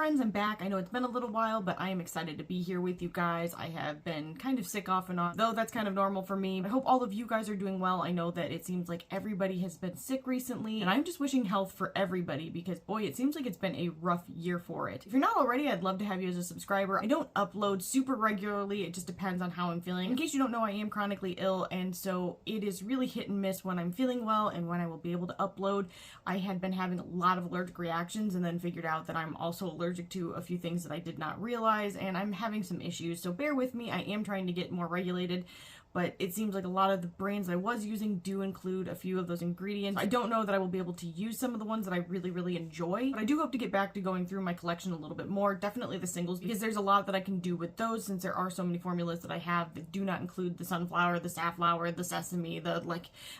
friends, I'm back. I know it's been a little while, but I am excited to be here with you guys. I have been kind of sick off and on, though that's kind of normal for me. I hope all of you guys are doing well. I know that it seems like everybody has been sick recently, and I'm just wishing health for everybody because, boy, it seems like it's been a rough year for it. If you're not already, I'd love to have you as a subscriber. I don't upload super regularly. It just depends on how I'm feeling. In case you don't know, I am chronically ill, and so it is really hit and miss when I'm feeling well and when I will be able to upload. I had been having a lot of allergic reactions and then figured out that I'm also allergic to a few things that I did not realize, and I'm having some issues, so bear with me. I am trying to get more regulated, but it seems like a lot of the brands I was using do include a few of those ingredients. I don't know that I will be able to use some of the ones that I really enjoy, but I do hope to get back to going through my collection a little bit more. Definitely the singles, because there's a lot that I can do with those, since there are so many formulas that I have that do not include the sunflower, the safflower, the sesame,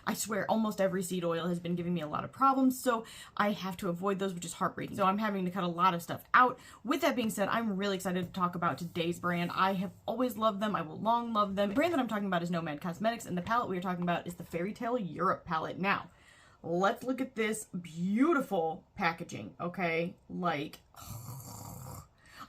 I swear almost every seed oil has been giving me a lot of problems, so I have to avoid those, which is heartbreaking. So I'm having to cut a lot of stuff out. With that being said, I'm really excited to talk about today's brand. I have always loved them. I will long love them. The brand that I'm talking about is Nomad Cosmetics, and the palette we are talking about is the Fairy Tale Europe palette. Now, let's look at this beautiful packaging, okay?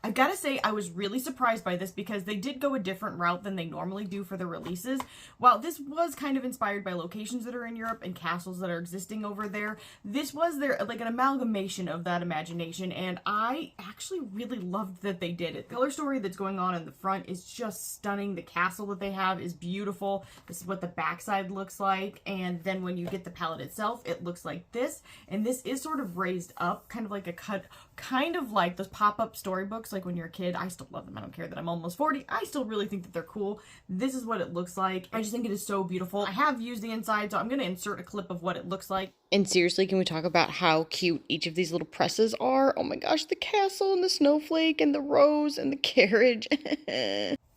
I've got to say, I was really surprised by this because they did go a different route than they normally do for their releases. While this was kind of inspired by locations that are in Europe and castles that are existing over there, this was an amalgamation of that imagination, and I actually really loved that they did it. The color story that's going on in the front is just stunning. The castle that they have is beautiful. This is what the backside looks like, and then when you get the palette itself, it looks like this, and this is sort of raised up, kind of like a cut, kind of like those pop-up storybooks like when you're a kid. I still love them. I don't care that I'm almost 40. I still really think that they're cool. This is what it looks like. I just think it is so beautiful. I have used the inside, so I'm going to insert a clip of what it looks like. And seriously, can we talk about how cute each of these little presses are? Oh my gosh, the castle and the snowflake and the rose and the carriage.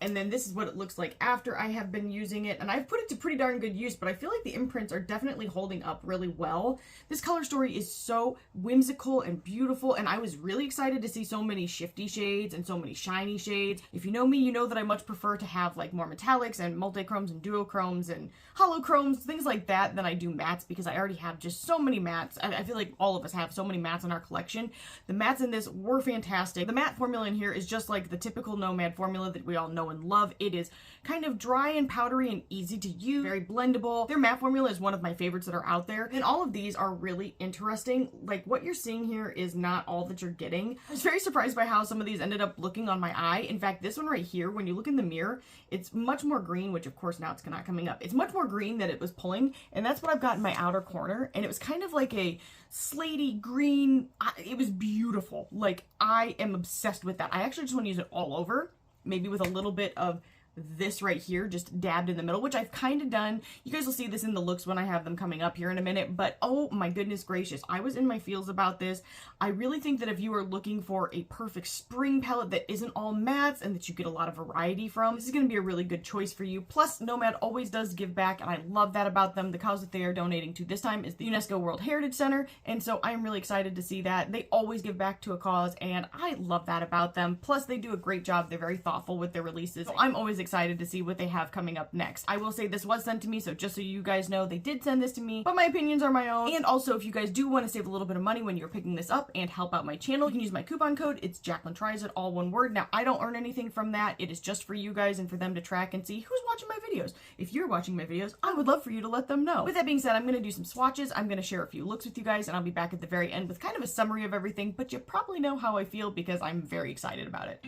And then this is what it looks like after I have been using it. And I've put it to pretty darn good use, but I feel like the imprints are definitely holding up really well. This color story is so whimsical and beautiful, and I was really excited to see so many shifty shades and so many shiny shades. If you know me, you know that I much prefer to have like more metallics and multichromes and duochromes and holochromes, things like that, than I do mattes, because I already have just so many mattes. I feel like all of us have so many mattes in our collection. The mattes in this were fantastic. The matte formula in here is just like the typical Nomad formula that we all know and love. It is kind of dry and powdery and easy to use, very blendable. Their matte formula is one of my favorites that are out there, and all of these are really interesting. Like, what you're seeing here is not all that you're getting. I was very surprised by how some of these ended up looking on my eye. In fact, this one right here, when you look in the mirror, it's much more green, which of course now it's not coming up. It's much more green than it was pulling, and that's what I've got in my outer corner, and it was kind of like a slatey green. It was beautiful. Like, I am obsessed with that. I actually just want to use it all over, maybe with a little bit of this right here just dabbed in the middle, which I've kind of done. You guys will see this in the looks when I have them coming up here in a minute, but oh my goodness gracious, I was in my feels about this. I really think that if you are looking for a perfect spring palette that isn't all mattes and that you get a lot of variety from, this is going to be a really good choice for you. Plus, Nomad always does give back, and I love that about them. The cause that they are donating to this time is the UNESCO World Heritage Center, and so I'm really excited to see that. They always give back to a cause, and I love that about them. Plus, they do a great job. They're very thoughtful with their releases, so I'm always excited to see what they have coming up next. I will say this was sent to me, so just so you guys know, they did send this to me, but my opinions are my own. And also, if you guys do want to save a little bit of money when you're picking this up and help out my channel, you can use my coupon code. It's Jacqueline Tries It, all one word. Now, I don't earn anything from that. It is just for you guys and for them to track and see who's watching my videos. If you're watching my videos, I would love for you to let them know. With that being said, I'm going to do some swatches. I'm going to share a few looks with you guys, and I'll be back at the very end with kind of a summary of everything, but you probably know how I feel because I'm very excited about it.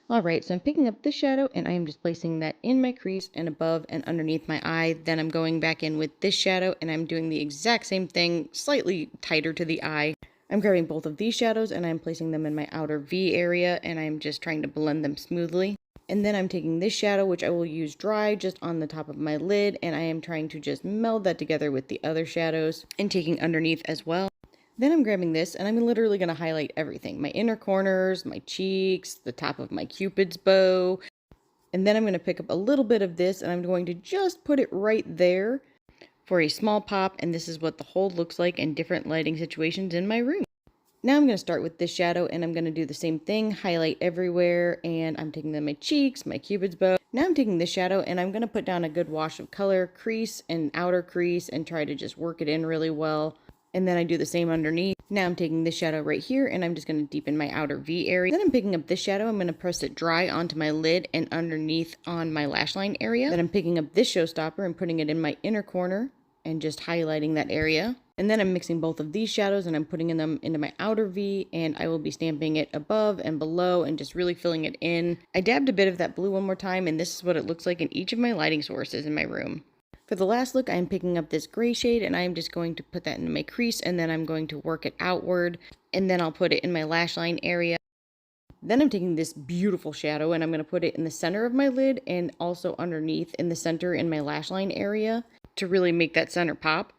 Alright, so I'm picking up this shadow and I am just placing that in my crease and above and underneath my eye. Then I'm going back in with this shadow and I'm doing the exact same thing, slightly tighter to the eye. I'm grabbing both of these shadows and I'm placing them in my outer V area, and I'm just trying to blend them smoothly. And then I'm taking this shadow, which I will use dry just on the top of my lid, and I am trying to just meld that together with the other shadows and taking underneath as well. Then I'm grabbing this and I'm literally going to highlight everything. My inner corners, my cheeks, the top of my cupid's bow. And then I'm going to pick up a little bit of this and I'm going to just put it right there for a small pop. And this is what the whole looks like in different lighting situations in my room. Now I'm going to start with this shadow and I'm going to do the same thing, highlight everywhere, and I'm taking my cheeks, my cupid's bow. Now I'm taking this shadow and I'm going to put down a good wash of color, crease and outer crease, and try to just work it in really well. And then I do the same underneath. Now I'm taking this shadow right here and I'm just going to deepen my outer V area. Then I'm picking up this shadow, I'm going to press it dry onto my lid and underneath on my lash line area. Then I'm picking up this showstopper and putting it in my inner corner and just highlighting that area. And then I'm mixing both of these shadows and I'm putting them into my outer V, and I will be stamping it above and below and just really filling it in. I dabbed a bit of that blue one more time, and this is what it looks like in each of my lighting sources in my room. For the last look, I'm picking up this gray shade and I'm just going to put that into my crease, and then I'm going to work it outward, and then I'll put it in my lash line area. Then I'm taking this beautiful shadow and I'm going to put it in the center of my lid and also underneath in the center in my lash line area to really make that center pop.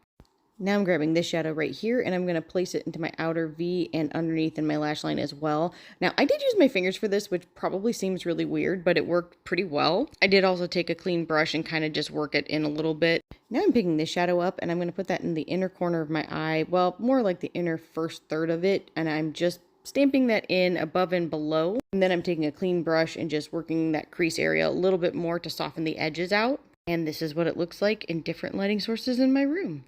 Now I'm grabbing this shadow right here and I'm going to place it into my outer V and underneath in my lash line as well. Now I did use my fingers for this, which probably seems really weird, but it worked pretty well. I did also take a clean brush and kind of just work it in a little bit. Now I'm picking this shadow up and I'm going to put that in the inner corner of my eye. Well, more like the inner first third of it. And I'm just stamping that in above and below. And then I'm taking a clean brush and just working that crease area a little bit more to soften the edges out. And this is what it looks like in different lighting sources in my room.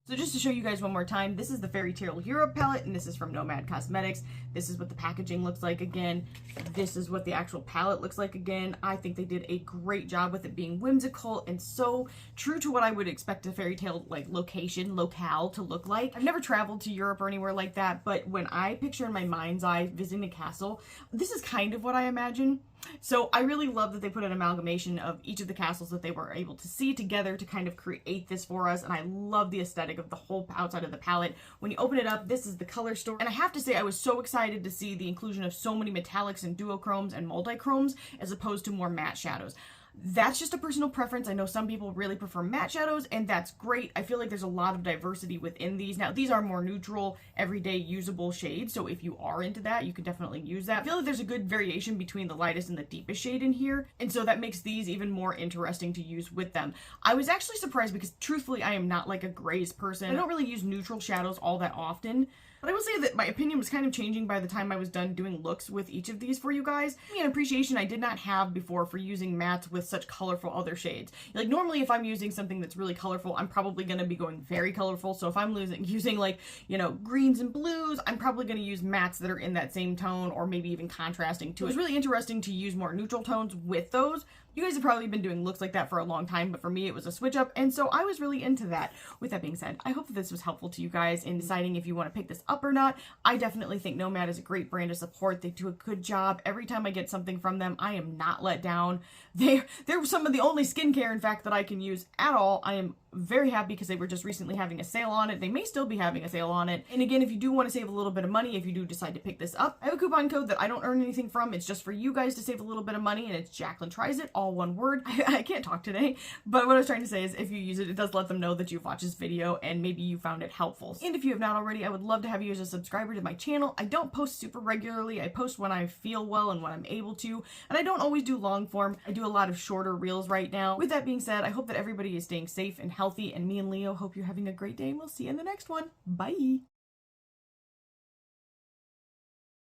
So just to show you guys one more time, this is the Fairy Tale Europe palette, and this is from Nomad Cosmetics. This is what the packaging looks like again. This is what the actual palette looks like again. I think they did a great job with it being whimsical and so true to what I would expect a fairy tale like locale to look like. I've never traveled to Europe or anywhere like that, but when I picture in my mind's eye visiting a castle, this is kind of what I imagine. So I really love that they put an amalgamation of each of the castles that they were able to see together to kind of create this for us, and I love the aesthetic of the whole outside of the palette. When you open it up, this is the color story, and I have to say I was so excited to see the inclusion of so many metallics and duochromes and multichromes as opposed to more matte shadows. That's just a personal preference. I know some people really prefer matte shadows, and that's great. I feel like there's a lot of diversity within these. Now, these are more neutral, everyday usable shades, so if you are into that, you can definitely use that. I feel like there's a good variation between the lightest and the deepest shade in here, and so that makes these even more interesting to use with them. I was actually surprised because, truthfully, I am not like a grays person. I don't really use neutral shadows all that often. But I will say that my opinion was kind of changing by the time I was done doing looks with each of these for you guys. An appreciation I did not have before for using mattes with such colorful other shades. Like normally if I'm using something that's really colorful, I'm probably going to be going very colorful. So if I'm using like, you know, greens and blues, I'm probably going to use mattes that are in that same tone or maybe even contrasting too. It was really interesting to use more neutral tones with those. You guys have probably been doing looks like that for a long time, but for me it was a switch up, and so I was really into that. With that being said, I hope that this was helpful to you guys in deciding if you want to pick this up or not. I definitely think Nomad is a great brand to support. They do a good job. Every time I get something from them, I am not let down. They're some of the only skincare, in fact, that I can use at all. I am very happy because they were just recently having a sale on it. They may still be having a sale on it. And again, if you do want to save a little bit of money, if you do decide to pick this up, I have a coupon code that I don't earn anything from. It's just for you guys to save a little bit of money, and it's Jacqueline Tries It, all one word. I can't talk today, but what I was trying to say is if you use it, it does let them know that you've watched this video and maybe you found it helpful. And if you have not already, I would love to have you as a subscriber to my channel. I don't post super regularly. I post when I feel well and when I'm able to, and I don't always do long form. I do a lot of shorter reels right now. With that being said, I hope that everybody is staying safe and healthy, and me and Leo hope you're having a great day, and we'll see you in the next one. Bye!